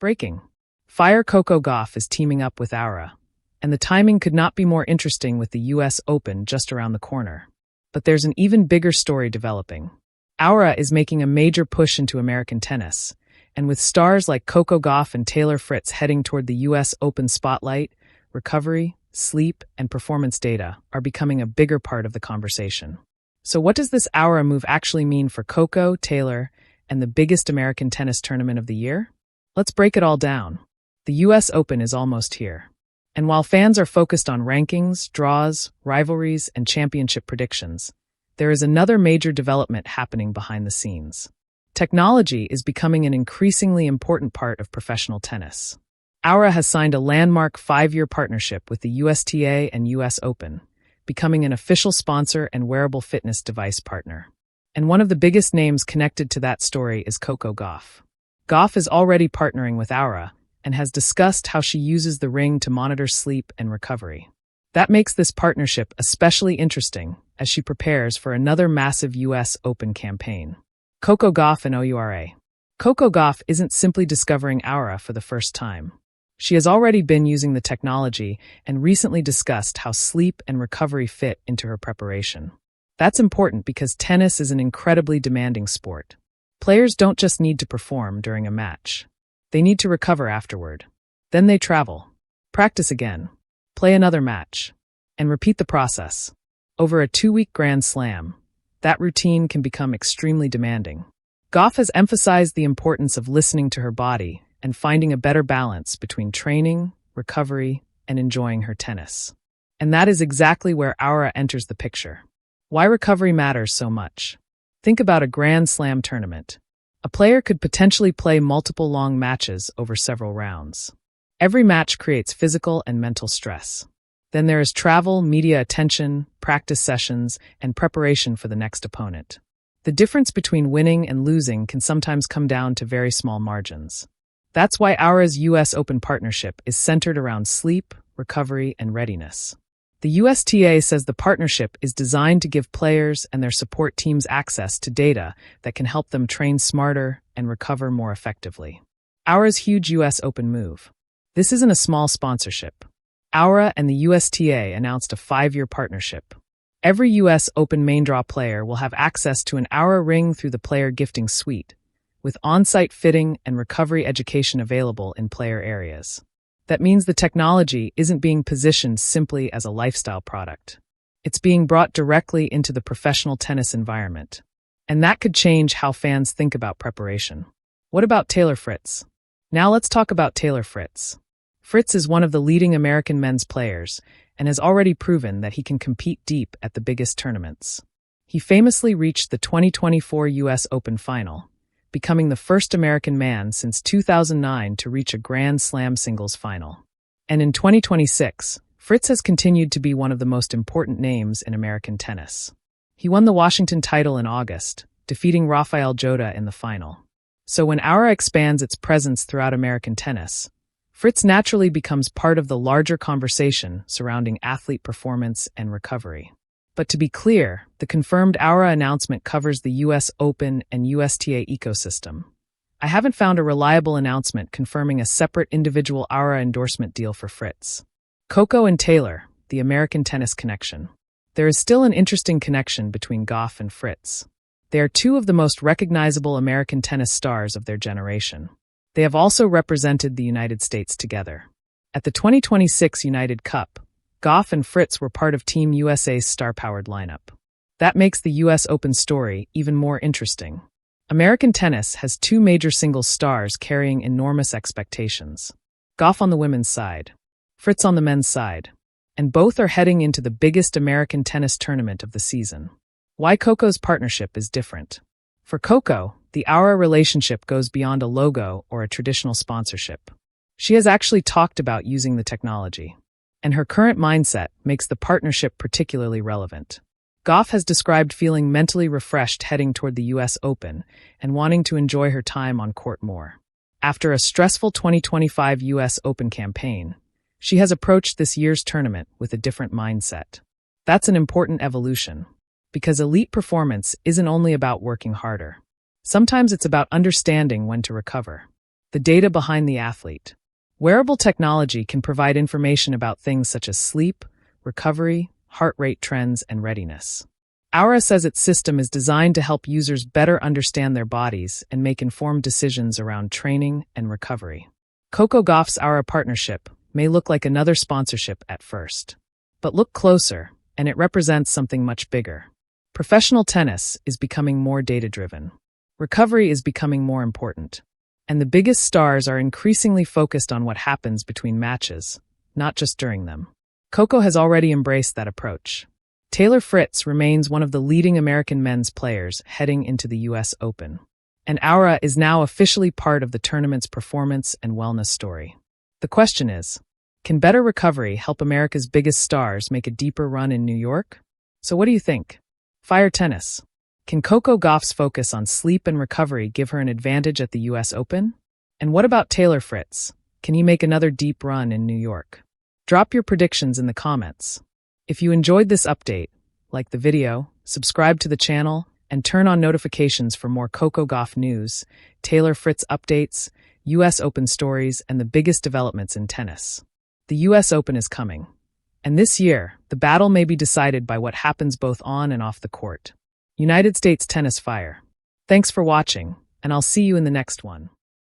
Breaking. Fire Coco Gauff is teaming up with Oura, and the timing could not be more interesting with the US Open just around the corner. But there's an even bigger story developing. Oura is making a major push into American tennis, and with stars like Coco Gauff and Fritz heading toward the US Open spotlight, recovery, sleep, and performance data are becoming a bigger part of the conversation. So what does this Oura move actually mean for Coco, Taylor, and the biggest American tennis tournament of the year? Let's break it all down. The US Open is almost here. And while fans are focused on rankings, draws, rivalries, and championship predictions, there is another major development happening behind the scenes. Technology is becoming an increasingly important part of professional tennis. Oura has signed a landmark 5-year partnership with the USTA and US Open, becoming an official sponsor and wearable fitness device partner. And one of the biggest names connected to that story is Coco Gauff. Gauff is already partnering with Oura and has discussed how she uses the ring to monitor sleep and recovery. That makes this partnership especially interesting as she prepares for another massive US Open campaign. Coco Gauff and Oura. Coco Gauff isn't simply discovering Oura for the first time. She has already been using the technology and recently discussed how sleep and recovery fit into her preparation. That's important because tennis is an incredibly demanding sport. Players don't just need to perform during a match. They need to recover afterward. Then they travel, practice again, play another match, and repeat the process. Over a 2-week Grand Slam, that routine can become extremely demanding. Gauff has emphasized the importance of listening to her body and finding a better balance between training, recovery, and enjoying her tennis. And that is exactly where Oura enters the picture. Why recovery matters so much. Think about a Grand Slam tournament. A player could potentially play multiple long matches over several rounds. Every match creates physical and mental stress. Then there is travel, media attention, practice sessions, and preparation for the next opponent. The difference between winning and losing can sometimes come down to very small margins. That's why Oura's US Open partnership is centered around sleep, recovery, and readiness. The USTA says the partnership is designed to give players and their support teams access to data that can help them train smarter and recover more effectively. Oura's huge US Open move. This isn't a small sponsorship. Oura and the USTA announced a 5-year partnership. Every US Open main draw player will have access to an Oura ring through the player gifting suite, with on-site fitting and recovery education available in player areas. That means the technology isn't being positioned simply as a lifestyle product. It's being brought directly into the professional tennis environment. And that could change how fans think about preparation. What about Fritz? Now let's talk about Fritz. Fritz is one of the leading American men's players and has already proven that he can compete deep at the biggest tournaments. He famously reached the 2024 US Open final, becoming the first American man since 2009 to reach a Grand Slam singles final. And in 2026, Fritz has continued to be one of the most important names in American tennis. He won the Washington title in August, defeating Rafael Jota in the final. So when Oura expands its presence throughout American tennis, Fritz naturally becomes part of the larger conversation surrounding athlete performance and recovery. But to be clear, the confirmed Oura announcement covers the US Open and USTA ecosystem. I haven't found a reliable announcement confirming a separate individual Oura endorsement deal for Fritz. Coco and Taylor, the American tennis connection. There is still an interesting connection between Gauff and Fritz. They are two of the most recognizable American tennis stars of their generation. They have also represented the United States together. At the 2026 United Cup, Gauff and Fritz were part of Team USA's star-powered lineup. That makes the US Open story even more interesting. American tennis has 2 major singles stars carrying enormous expectations. Gauff on the women's side, Fritz on the men's side, and both are heading into the biggest American tennis tournament of the season. Why Coco's partnership is different. For Coco, the Oura relationship goes beyond a logo or a traditional sponsorship. She has actually talked about using the technology, and her current mindset makes the partnership particularly relevant. Gauff has described feeling mentally refreshed heading toward the US Open and wanting to enjoy her time on court more. After a stressful 2025 US Open campaign, she has approached this year's tournament with a different mindset. That's an important evolution, because elite performance isn't only about working harder. Sometimes it's about understanding when to recover. the data behind the athlete. Wearable technology can provide information about things such as sleep, recovery, heart rate trends, and readiness. Oura says its system is designed to help users better understand their bodies and make informed decisions around training and recovery. Coco Gauff's Oura partnership may look like another sponsorship at first. But look closer, and it represents something much bigger. Professional tennis is becoming more data-driven. Recovery is becoming more important. And the biggest stars are increasingly focused on what happens between matches, not just during them. Coco has already embraced that approach. Taylor Fritz remains one of the leading American men's players heading into the US Open. And Oura is now officially part of the tournament's performance and wellness story. The question is, can better recovery help America's biggest stars make a deeper run in New York? So what do you think? Fire tennis. Can Coco Gauff's focus on sleep and recovery give her an advantage at the US Open? And what about Taylor Fritz? Can he make another deep run in New York? Drop your predictions in the comments. If you enjoyed this update, like the video, subscribe to the channel, and turn on notifications for more Coco Gauff news, Taylor Fritz updates, US Open stories, and the biggest developments in tennis. The US Open is coming. And this year, the battle may be decided by what happens both on and off the court. United States tennis fire. Thanks for watching, and I'll see you in the next one.